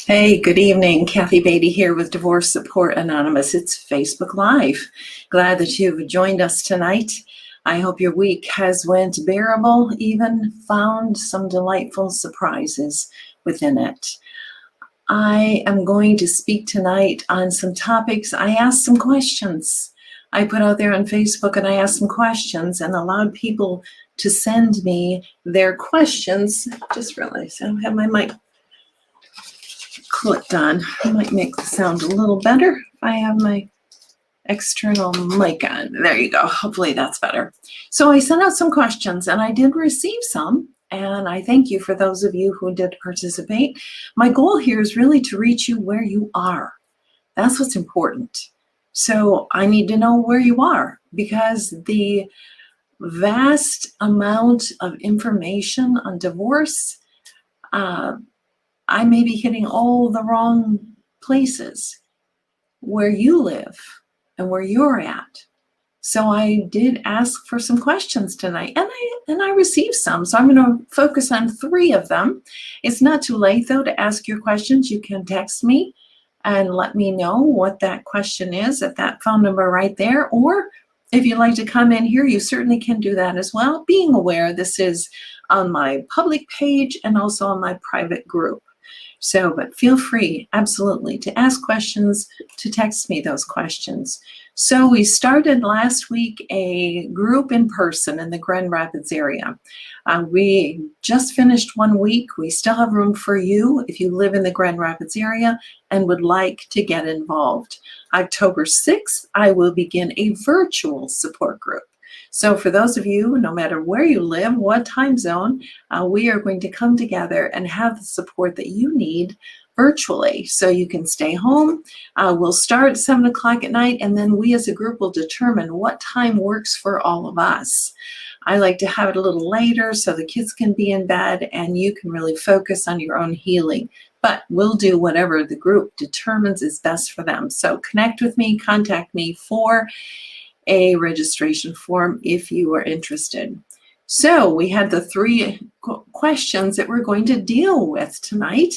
Hey, good evening. Kathy Beatty here with Divorce Support Anonymous. It's Facebook Live. Glad that you've joined us tonight. I hope your week has went bearable, even found some delightful surprises within it. I am going to speak tonight on some topics. I asked some questions. I put out there on Facebook and I asked some questions and allowed people to send me their questions. Just realized I don't have my mic clicked on. I might make the sound a little better if I have my external mic on. There you go. Hopefully that's better. So I sent out some questions and I did receive some, and I thank you for those of you who did participate. My goal here is really to reach you where you are. That's what's important. So I need to know where you are, because the vast amount of information on divorce, I may be hitting all the wrong places where you live and where you're at. So I did ask for some questions tonight, and I received some. So I'm going to focus on 3 of them. It's not too late, though, to ask your questions. You can text me and let me know what that question is at that phone number right there. Or if you'd like to come in here, you certainly can do that as well. Being aware this is on my public page and also on my private group. So, but feel free, absolutely, to ask questions, to text me those questions. So we started last week a group in person in the Grand Rapids area. We just finished 1 week. We still have room for you if you live in the Grand Rapids area and would like to get involved. October 6th, I will begin a virtual support group. So for those of you, no matter where you live, what time zone, we are going to come together and have the support that you need virtually. So you can stay home. We'll start at 7 o'clock at night, and then we as a group will determine what time works for all of us. I like to have it a little later so the kids can be in bed and you can really focus on your own healing. But we'll do whatever the group determines is best for them. So connect with me, contact me for a registration form if you are interested. So we had the 3 questions that we're going to deal with tonight,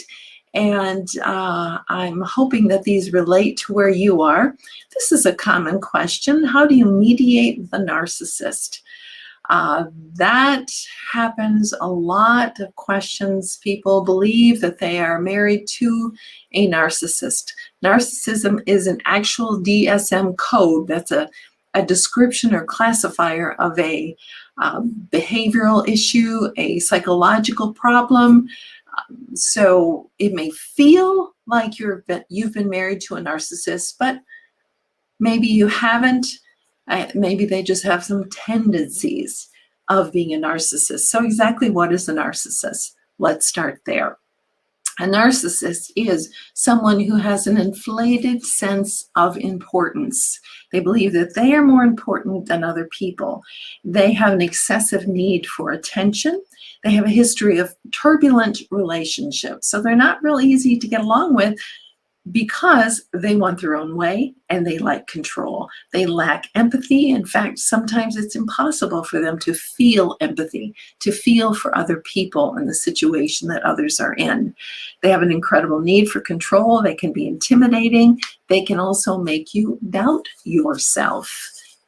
and I'm hoping that these relate to where you are. This is a common question. How do you mediate the narcissist? That happens a lot of questions. People believe that they are married to a narcissist. Narcissism is an actual DSM code. That's a description or classifier of a behavioral issue, a psychological problem. So it may feel like you've been married to a narcissist, but maybe you haven't. Maybe they just have some tendencies of being a narcissist. So exactly what is a narcissist? Let's start there. A narcissist is someone who has an inflated sense of importance. They believe that they are more important than other people. They have an excessive need for attention. They have a history of turbulent relationships. So they're not real easy to get along with because they want their own way and they like control. They lack empathy. In fact, sometimes it's impossible for them to feel empathy, to feel for other people in the situation that others are in. They have an incredible need for control. They can be intimidating. They can also make you doubt yourself,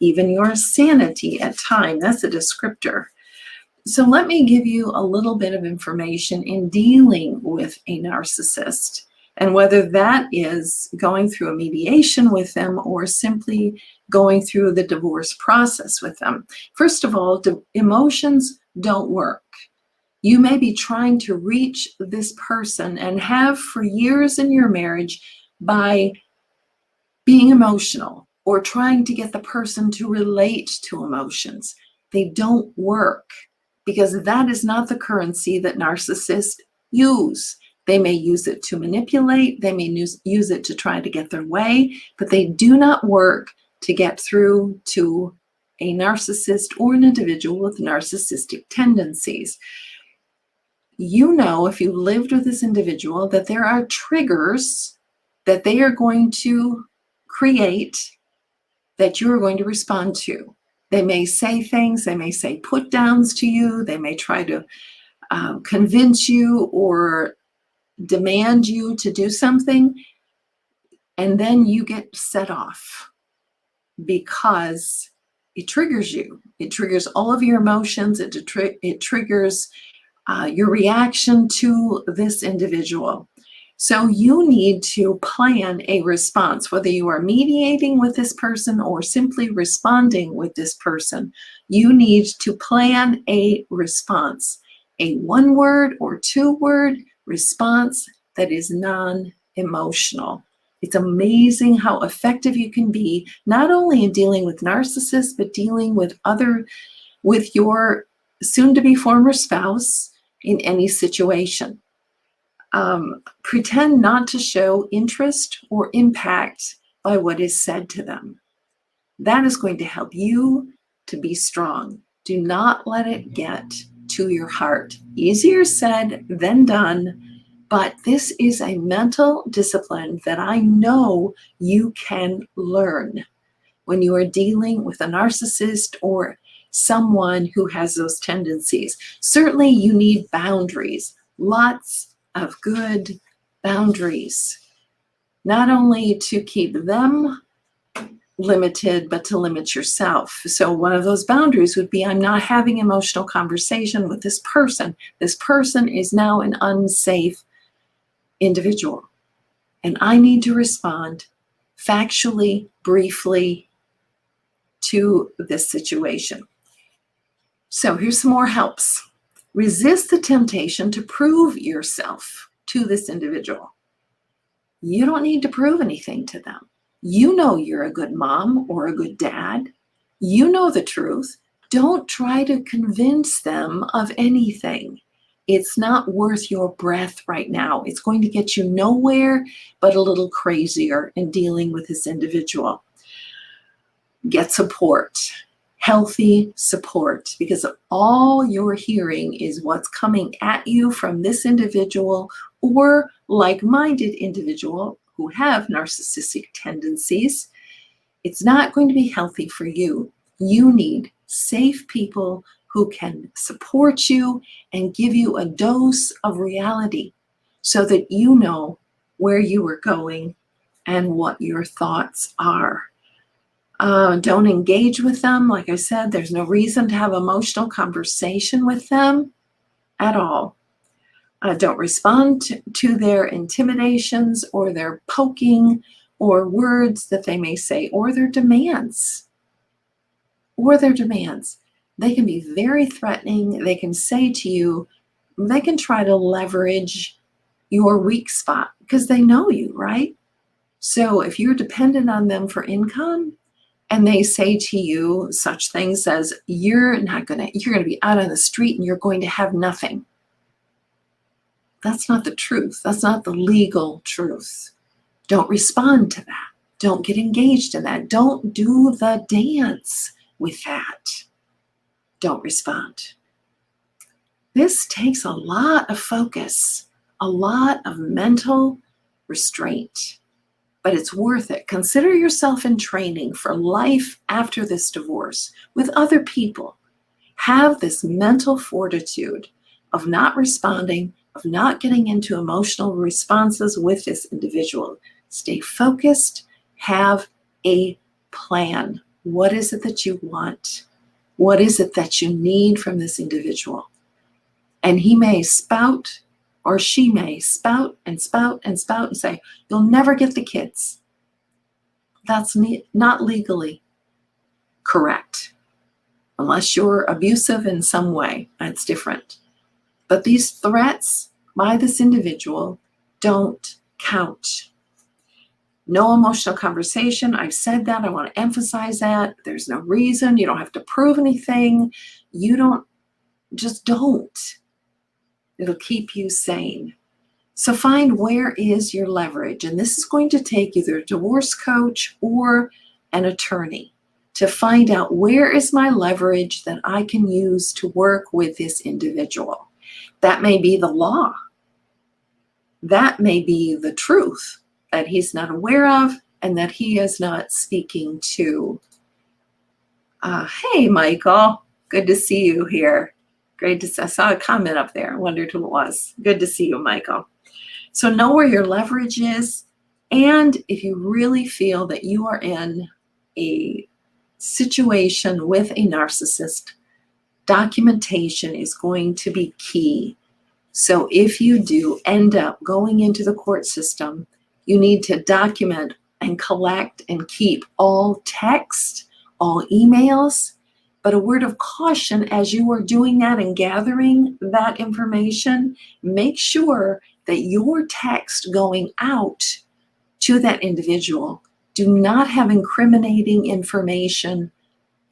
even your sanity at times. That's a descriptor. So let me give you a little bit of information in dealing with a narcissist, and whether that is going through a mediation with them or simply going through the divorce process with them. First of all, emotions don't work. You may be trying to reach this person and have for years in your marriage by being emotional or trying to get the person to relate to emotions. They don't work because that is not the currency that narcissists use. They may use it to manipulate. They may use it to try to get their way, but they do not work to get through to a narcissist or an individual with narcissistic tendencies. You know, if you lived with this individual, that there are triggers that they are going to create that you are going to respond to. They may say things, they may say put downs to you, they may try to convince you or demand you to do something, and then you get set off because it triggers you. It triggers all of your emotions. It triggers your reaction to this individual. So you need to plan a response, whether you are mediating with this person or simply responding with this person. You need to plan a response, a 1-word or 2-word response that is non-emotional. It's amazing how effective you can be, not only in dealing with narcissists, but dealing with your soon-to-be former spouse in any situation. Pretend not to show interest or impact by what is said to them. That is going to help you to be strong. Do not let it get to your heart. Easier said than done, but this is a mental discipline that I know you can learn when you are dealing with a narcissist or someone who has those tendencies. Certainly you need boundaries, lots of good boundaries, not only to keep them limited, but to limit yourself. So one of those boundaries would be, I'm not having emotional conversation with this person. This person is now an unsafe individual, and I need to respond factually, briefly to this situation. So here's some more helps. Resist the temptation to prove yourself to this individual. You don't need to prove anything to them. You know you're a good mom or a good dad. You know the truth. Don't try to convince them of anything. It's not worth your breath right now. It's going to get you nowhere but a little crazier in dealing with this individual. Get support. Healthy support, because all you're hearing is what's coming at you from this individual or like-minded individual who have narcissistic tendencies. It's not going to be healthy for you. You need safe people who can support you and give you a dose of reality so that you know where you are going and what your thoughts are. Don't engage with them. Like I said, there's no reason to have emotional conversation with them at all. Don't respond to their intimidations or their poking or words that they may say or their demands. They can be very threatening. They can say to you, they can try to leverage your weak spot because they know you, right? So if you're dependent on them for income, and they say to you such things as, you're going to be out on the street and you're going to have nothing. That's not the truth. That's not the legal truth. Don't respond to that. Don't get engaged in that. Don't do the dance with that. Don't respond. This takes a lot of focus, a lot of mental restraint. But it's worth it. Consider yourself in training for life after this divorce with other people. Have this mental fortitude of not responding, of not getting into emotional responses with this individual. Stay focused. Have a plan. What is it that you want? What is it that you need from this individual? And he may spout, or she may spout and spout and spout and say, you'll never get the kids. That's not legally correct. Unless you're abusive in some way, that's different. But these threats by this individual don't count. No emotional conversation. I've said that. I want to emphasize that. There's no reason. You don't have to prove anything. Just don't. It'll keep you sane. So find where is your leverage. And this is going to take either a divorce coach or an attorney to find out where is my leverage that I can use to work with this individual. That may be the law. That may be the truth that he's not aware of and that he is not speaking to. Hey, Michael, good to see you here. Great to see. I saw a comment up there. I wondered who it was. Good to see you, Michael. So know where your leverage is. And if you really feel that you are in a situation with a narcissist, documentation is going to be key. So if you do end up going into the court system, you need to document and collect and keep all text, all emails. But a word of caution as you are doing that and gathering that information, make sure that your text going out to that individual do not have incriminating information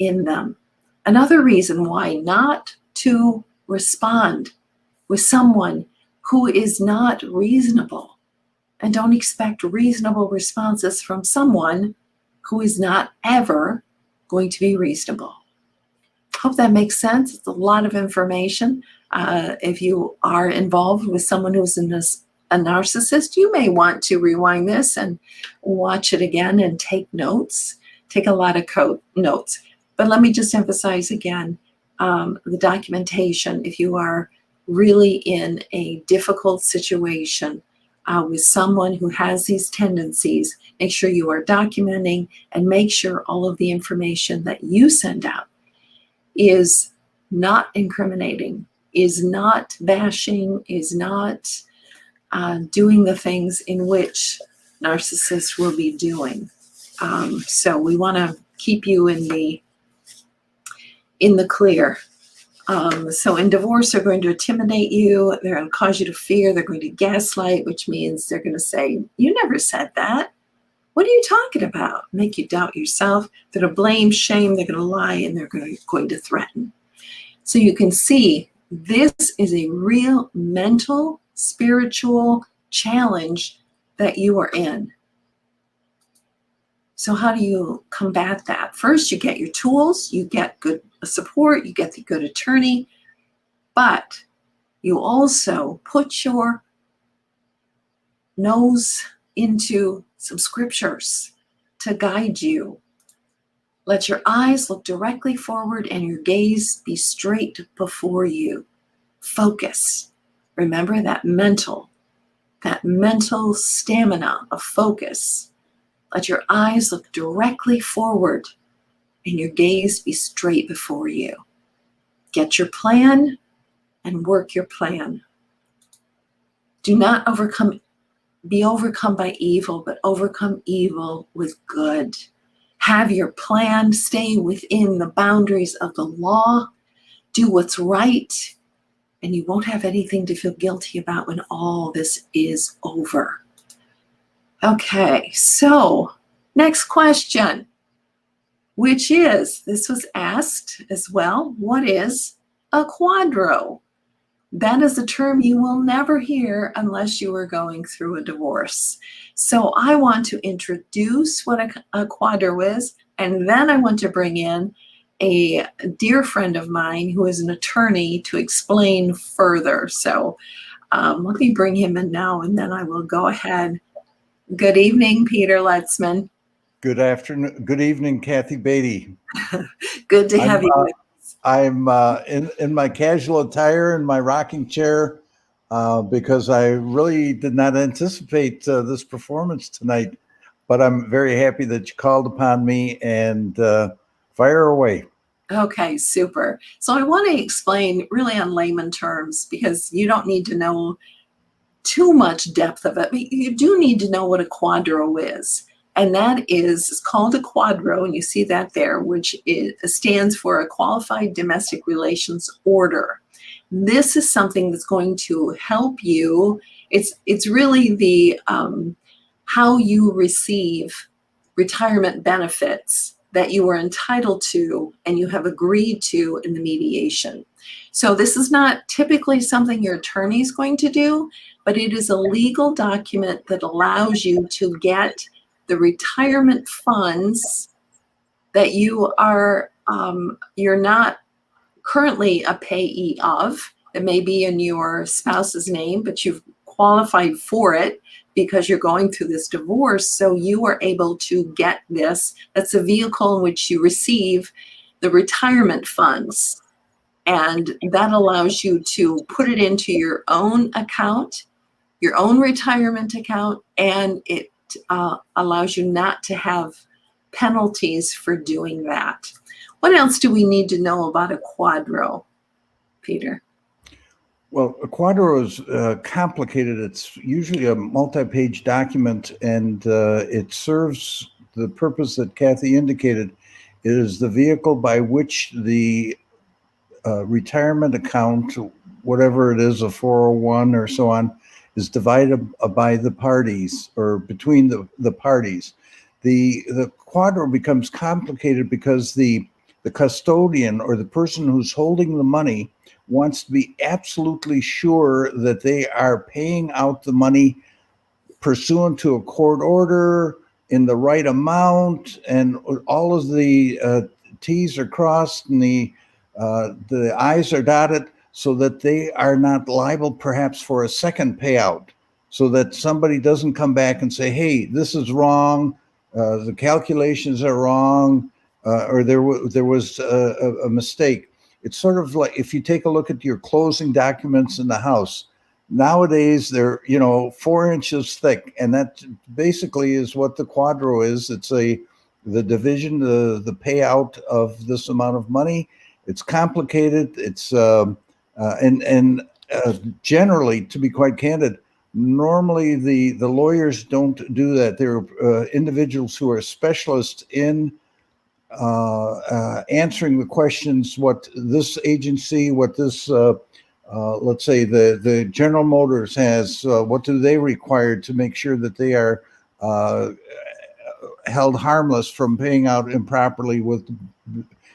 in them. Another reason why not to respond with someone who is not reasonable, and don't expect reasonable responses from someone who is not ever going to be reasonable. Hope that makes sense. It's a lot of information. If you are involved with someone who's a narcissist, you may want to rewind this and watch it again and take notes. Take a lot of notes. But let me just emphasize again, the documentation. If you are really in a difficult situation with someone who has these tendencies, make sure you are documenting and make sure all of the information that you send out is not incriminating, is not bashing, is not doing the things in which narcissists will be doing. So we want to keep you in the clear. So in divorce, they're going to intimidate you. They're going to cause you to fear. They're going to gaslight, which means they're going to say, you never said that. What are you talking about? Make you doubt yourself. They're going to blame, shame. They're going to lie, and they're going to threaten. So you can see this is a real mental, spiritual challenge that you are in. So how do you combat that? First, you get your tools, you get good support, you get the good attorney, but you also put your nose into some scriptures to guide you. Let your eyes look directly forward and your gaze be straight before you. Focus. Remember that mental stamina of focus. Let your eyes look directly forward and your gaze be straight before you. Get your plan and work your plan. Do not be overcome by evil, but overcome evil with good. Have your plan, stay within the boundaries of the law, do what's right, and you won't have anything to feel guilty about when all this is over. Okay, so next question, which is, this was asked as well, what is a quadro? That is a term you will never hear unless you are going through a divorce. So I want to introduce what a quadro is, and then I want to bring in a dear friend of mine who is an attorney to explain further. So let me bring him in now, and then I will go ahead. Good evening, Peter Letzman. Good afternoon. Good evening, Kathy Beatty. Good to have you with us. I'm in my casual attire in my rocking chair because I really did not anticipate this performance tonight, but I'm very happy that you called upon me and fire away. Okay, super. So I want to explain really on layman terms because you don't need to know too much depth of it, but you do need to know what a quadro is. And that is called a quadro, and you see that there, which stands for a qualified domestic relations order. This is something that's going to help you. It's really the how you receive retirement benefits that you are entitled to and you have agreed to in the mediation. So this is not typically something your attorney is going to do, but it is a legal document that allows you to get the retirement funds that you are you're not currently a payee of. It may be in your spouse's name, but you've qualified for it because you're going through this divorce. So you are able to get this. That's a vehicle in which you receive the retirement funds. And that allows you to put it into your own account, your own retirement account, and it allows you not to have penalties for doing that. What else do we need to know about a Quadro, Peter? Well, a Quadro is complicated. It's usually a multi-page document, and it serves the purpose that Kathy indicated. It is the vehicle by which the retirement account, whatever it is, a 401 or so on, is divided by the parties or between the parties. The Quadro becomes complicated because the custodian or the person who's holding the money wants to be absolutely sure that they are paying out the money pursuant to a court order in the right amount, and all of the T's are crossed and the I's are dotted, so that they are not liable perhaps for a second payout, so that somebody doesn't come back and say, hey, this is wrong, the calculations are wrong, or there was a mistake. It's sort of like if you take a look at your closing documents in the house. Nowadays, they're 4 inches thick, and that basically is what the Quadro is. It's the division, the payout of this amount of money. It's complicated. It's generally, to be quite candid, normally the lawyers don't do that. They're individuals who are specialists in answering the questions, what this agency, what this, let's say the General Motors has, what do they require to make sure that they are held harmless from paying out improperly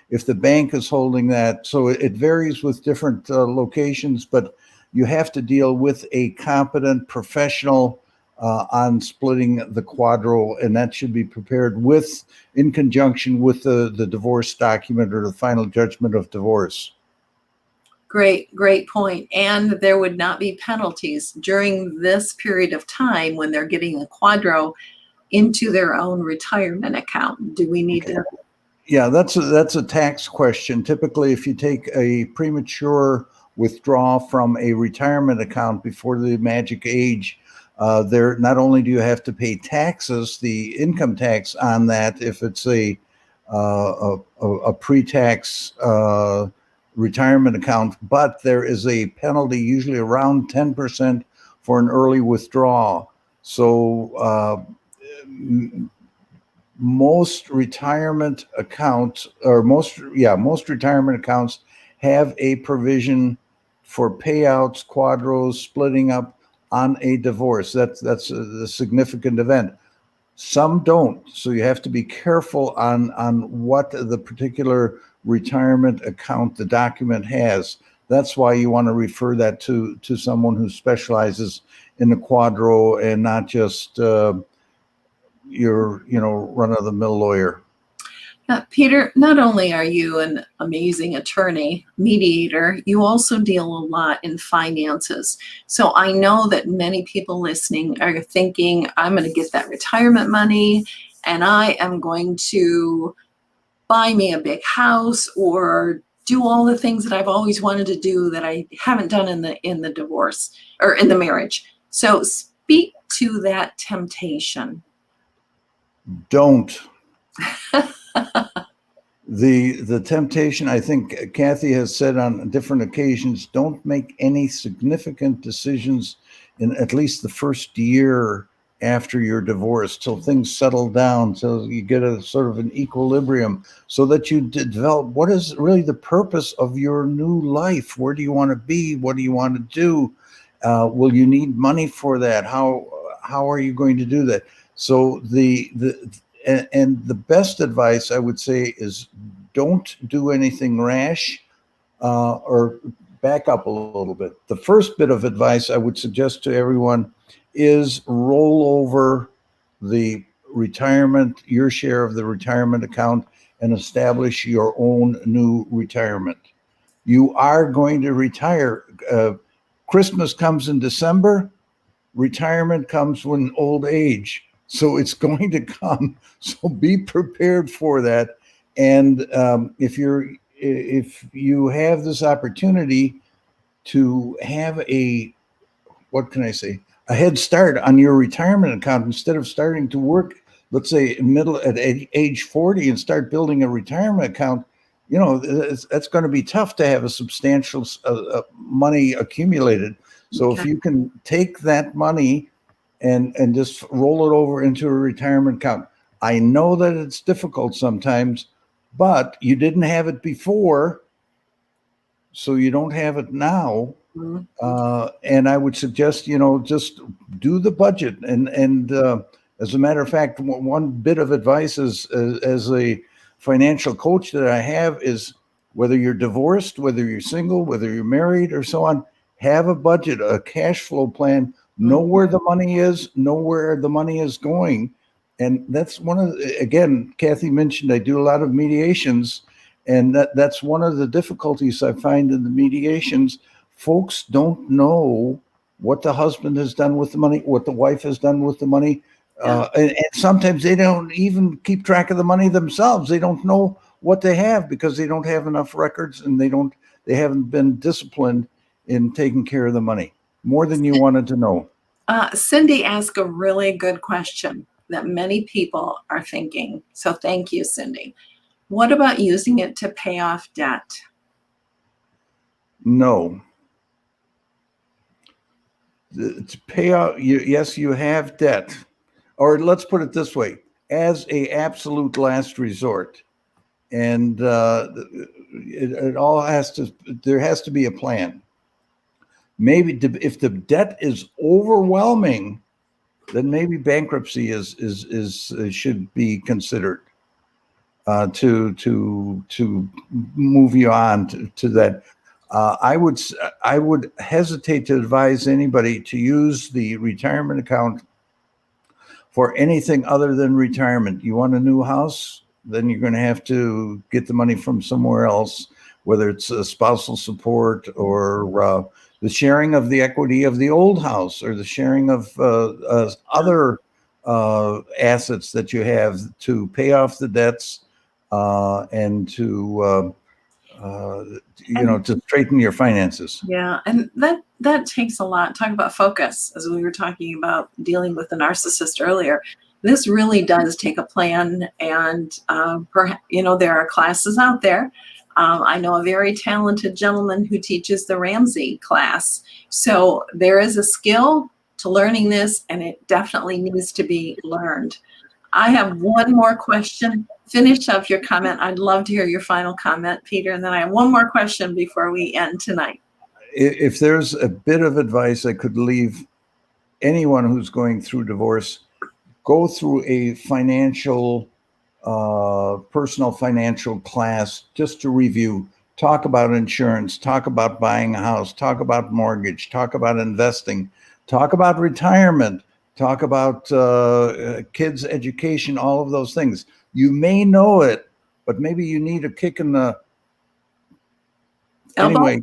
if the bank is holding that. So it varies with different locations, but you have to deal with a competent professional on splitting the Quadro, and that should be prepared in conjunction with the divorce document or the final judgment of divorce. Great point. And there would not be penalties during this period of time when they're getting a Quadro into their own retirement account. Do we need to? Yeah, that's a tax question. Typically, if you take a premature withdrawal from a retirement account before the magic age, there not only do you have to pay taxes, the income tax on that, if it's a pre-tax retirement account, but there is a penalty, usually around 10% for an early withdrawal. So most retirement accounts, or most retirement accounts have a provision for payouts, Quadros, splitting up on a divorce. That's a significant event. Some don't, so you have to be careful on what the particular retirement account the document has. That's why you want to refer that to someone who specializes in the Quadro and not just your run-of-the-mill lawyer. Peter, not only are you an amazing attorney, mediator, you also deal a lot in finances. So I know that many people listening are thinking, I'm going to get that retirement money and I am going to buy me a big house or do all the things that I've always wanted to do that I haven't done in the divorce or in the marriage. So speak to that temptation. Don't. The temptation, I think Kathy has said on different occasions, don't make any significant decisions in at least the first year after your divorce, till things settle down, till you get a sort of an equilibrium, so that you develop what is really the purpose of your new life. Where do you want to be? What do you want to do? Will you need money for that? How are you going to do that? So and the best advice I would say is don't do anything rash, or back up a little bit. The first bit of advice I would suggest to everyone is roll over the retirement, your share of the retirement account, and establish your own new retirement. You are going to retire. Christmas comes in December. Retirement comes when old age. So it's going to come. So be prepared for that. And if you have this opportunity to have what can I say, a head start on your retirement account instead of starting to work, let's say at age 40 and start building a retirement account, that's going to be tough to have a substantial money accumulated. So if you can take that money and just roll it over into a retirement account. I know that it's difficult sometimes, but you didn't have it before, so you don't have it now. And I would suggest, just do the budget. And as a matter of fact, one bit of advice is, as a financial coach that I have, is whether you're divorced, whether you're single, whether you're married or so on, have a budget, a cash flow plan, know where the money is, know where the money is going. And that's again, Kathy mentioned, I do a lot of mediations, and that's one of the difficulties I find in the mediations. Folks don't know what the husband has done with the money, what the wife has done with the money. And sometimes they don't even keep track of the money themselves. They don't know what they have because they don't have enough records, and they haven't been disciplined in taking care of the money. More than you wanted to know. Cindy asked a really good question that many people are thinking. So thank you, Cindy. What about using it to pay off debt? No. To pay out, yes, you have debt. Or let's put it this way, as a absolute last resort. And it all there has to be a plan. Maybe if the debt is overwhelming, then maybe bankruptcy should be considered to move you on to that. I would hesitate to advise anybody to use the retirement account for anything other than retirement. You want a new house, then you're going to have to get the money from somewhere else, whether it's spousal support or the sharing of the equity of the old house, or the sharing of other assets that you have to pay off the debts and to to straighten your finances. Yeah, and that takes a lot. Talk about focus, as we were talking about dealing with the narcissist earlier. This really does take a plan, and there are classes out there. I know a very talented gentleman who teaches the Ramsey class. So there is a skill to learning this, and it definitely needs to be learned. I have one more question. Finish up your comment. I'd love to hear your final comment, Peter. And then I have one more question before we end tonight. If there's a bit of advice I could leave anyone who's going through divorce, go through a personal financial class just to review. Talk about insurance, talk about buying a house, talk about mortgage, talk about investing, talk about retirement, talk about kids' education, all of those things. You may know it, but maybe you need a kick in the elbow. Anyway,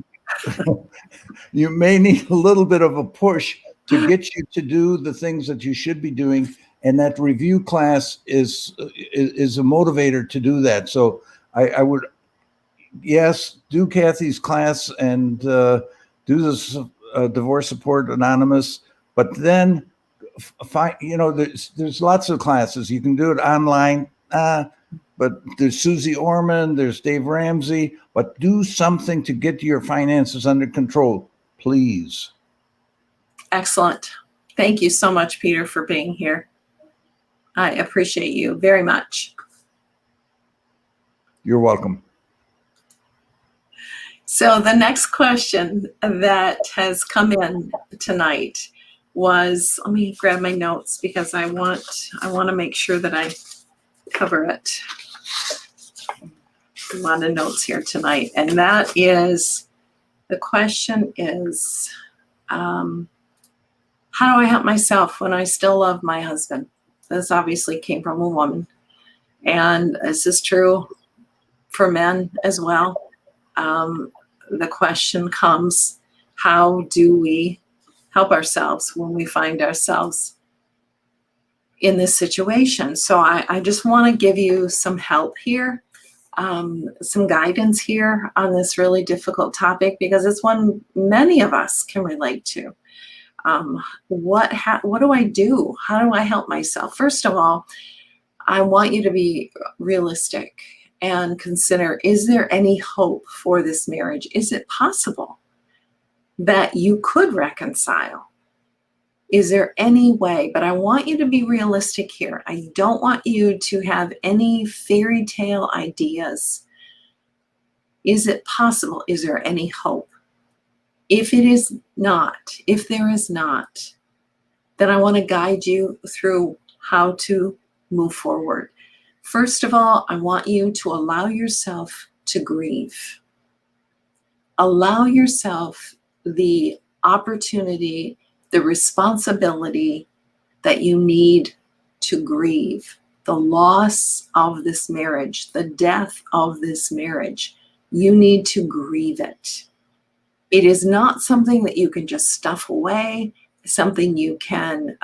you may need a little bit of a push to get you to do the things that you should be doing. And that review class is a motivator to do that. So I would, yes, do Kathy's class and do this Divorce Support Anonymous, but then find, there's lots of classes. You can do it online, but there's Susie Orman, there's Dave Ramsey, but do something to get your finances under control, please. Excellent. Thank you so much, Peter, for being here. I appreciate you very much. You're welcome. So the next question that has come in tonight was, let me grab my notes because I want to make sure that I cover it. A lot of notes here tonight. And that is, the question is, how do I help myself when I still love my husband? This obviously came from a woman. And this is true for men as well. The question comes, how do we help ourselves when we find ourselves in this situation? So I just want to give you some help here, some guidance here on this really difficult topic, because it's one many of us can relate to. What do I do? How do I help myself? First of all, I want you to be realistic and consider, is there any hope for this marriage? Is it possible that you could reconcile? Is there any way? But I want you to be realistic here. I don't want you to have any fairy tale ideas. Is it possible? Is there any hope? If it is not, if there is not, then I want to guide you through how to move forward. First of all, I want you to allow yourself to grieve. Allow yourself the opportunity, the responsibility that you need to grieve the loss of this marriage, the death of this marriage. You need to grieve it. It is not something that you can just stuff away, something you can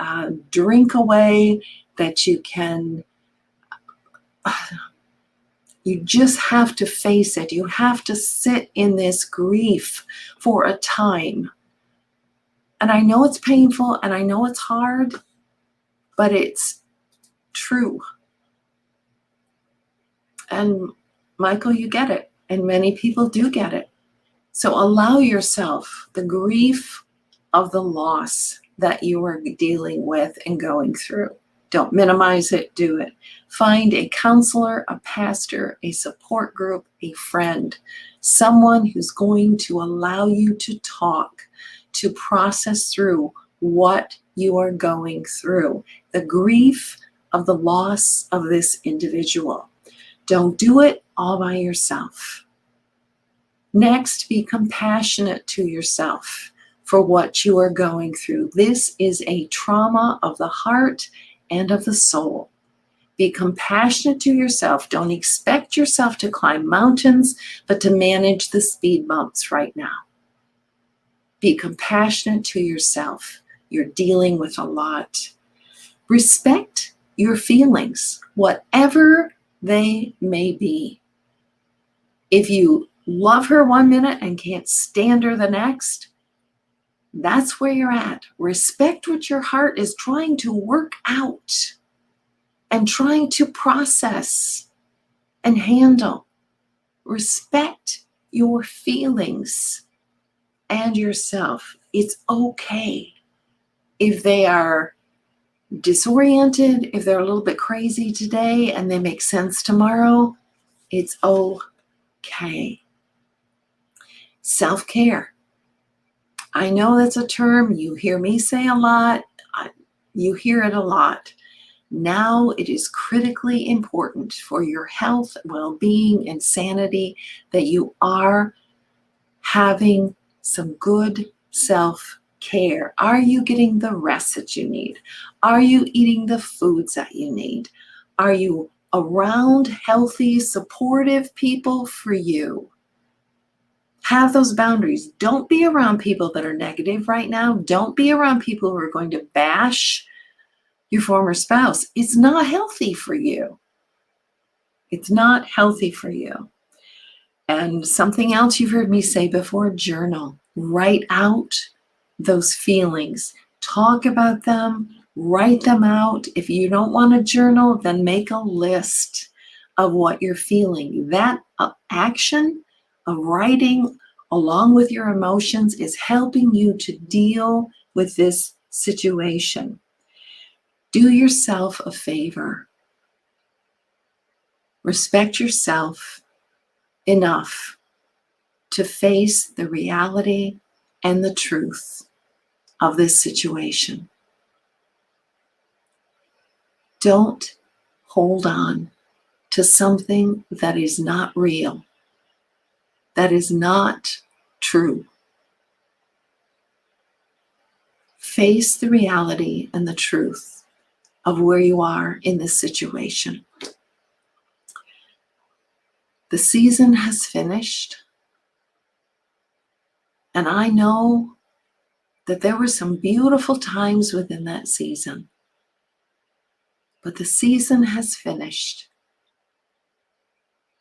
drink away, that you can, you just have to face it. You have to sit in this grief for a time. And I know it's painful and I know it's hard, but it's true. And Michael, you get it. And many people do get it. So allow yourself the grief of the loss that you are dealing with and going through. Don't minimize it, do it. Find a counselor, a pastor, a support group, a friend, someone who's going to allow you to talk, to process through what you are going through, the grief of the loss of this individual. Don't do it all by yourself. Next, be compassionate to yourself for what you are going through. This is a trauma of the heart and of the soul. Be compassionate to yourself. Don't expect yourself to climb mountains, but to manage the speed bumps right now. Be compassionate to yourself. You're dealing with a lot. Respect your feelings, whatever they may be. If you love her 1 minute and can't stand her the next, that's where you're at. Respect what your heart is trying to work out and trying to process and handle. Respect your feelings and yourself. It's okay if they are disoriented, if they're a little bit crazy today and they make sense tomorrow. It's okay. Self-care. I know that's a term you hear me say a lot. You hear it a lot. Now it is critically important for your health, well-being, and sanity that you are having some good self-care. Are you getting the rest that you need? Are you eating the foods that you need? Are you around healthy, supportive people for you? Have those boundaries. Don't be around people that are negative right now. Don't be around people who are going to bash your former spouse. It's not healthy for you. It's not healthy for you. And something else you've heard me say before, journal. Write out those feelings. Talk about them. Write them out. If you don't want to journal, then make a list of what you're feeling. That action of writing along with your emotions is helping you to deal with this situation. Do yourself a favor. Respect yourself enough to face the reality and the truth of this situation. Don't hold on to something that is not real, that is not true. Face the reality and the truth of where you are in this situation. The season has finished, and I know that there were some beautiful times within that season, but the season has finished.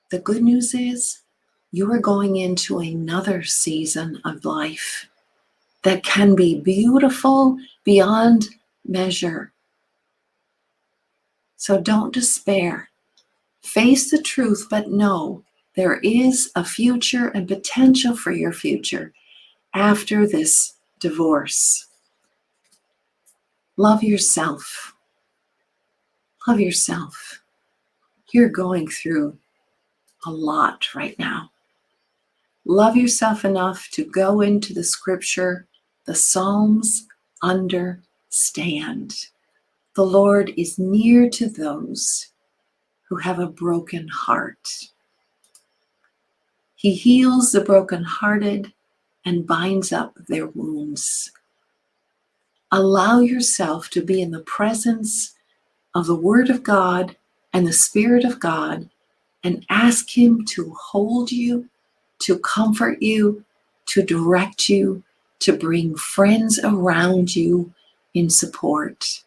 The good news is you are going into another season of life that can be beautiful beyond measure. So don't despair. Face the truth, but know there is a future and potential for your future after this divorce. Love yourself. Love yourself. You're going through a lot right now. Love yourself enough to go into the scripture, the Psalms, understand. The Lord is near to those who have a broken heart. He heals the brokenhearted and binds up their wounds. Allow yourself to be in the presence of the Word of God and the Spirit of God and ask Him to hold you, to comfort you, to direct you, to bring friends around you in support.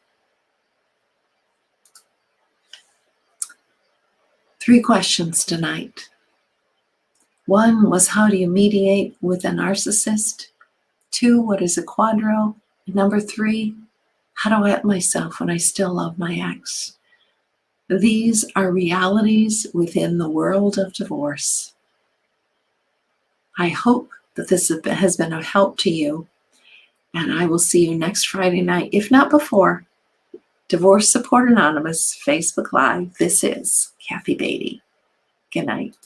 3 questions tonight. 1 was, how do you mediate with a narcissist? 2, what is a quadro? And number 3, how do I help myself when I still love my ex? These are realities within the world of divorce. I hope that this has been of help to you, and I will see you next Friday night, if not before. Divorce Support Anonymous, Facebook Live. This is Kathy Beatty. Good night.